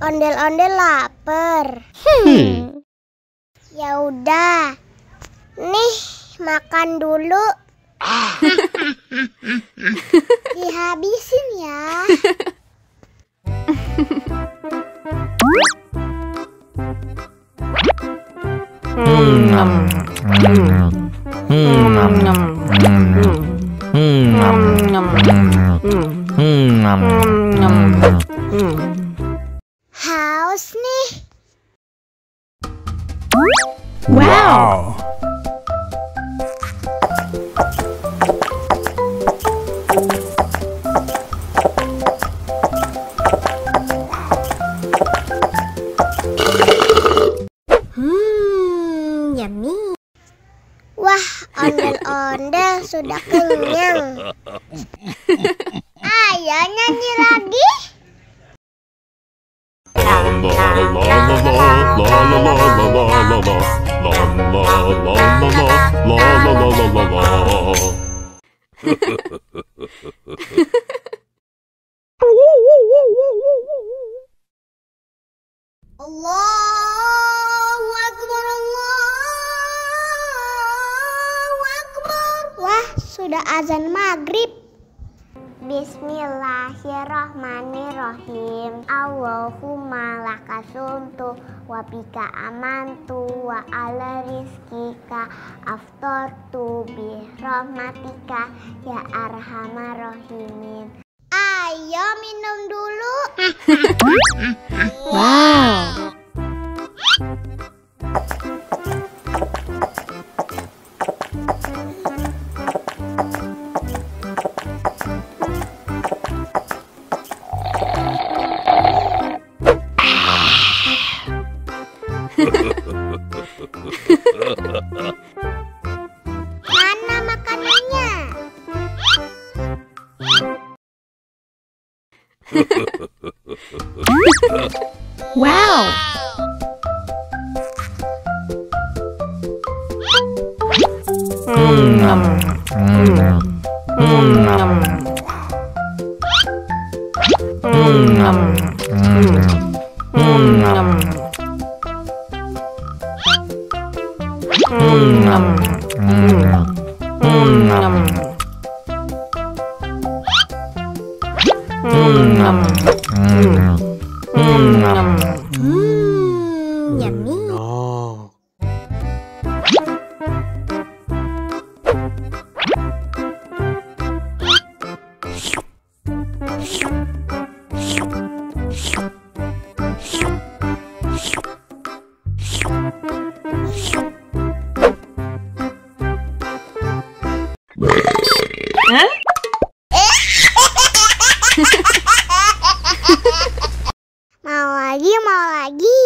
Ondel-ondel lapar. Ya udah. Nih, makan dulu. Dihabisin ya. Haus nih. Wow. Yummy. Wah, ondel-ondel sudah kenyang. Ayo nyanyi lagi. Allahu Akbar, Allahu Akbar. Wah, sudah azan maghrib. Bismillahirrahmanirrahim. Allahumma lakasumtu wa bika amantu wa ala rizkika aftortu bi rahmatika ya arhamar rahimin. Ayo minum dulu. Wow. Mana makanannya? Wow. Yummy. Mau lagi, mau lagi.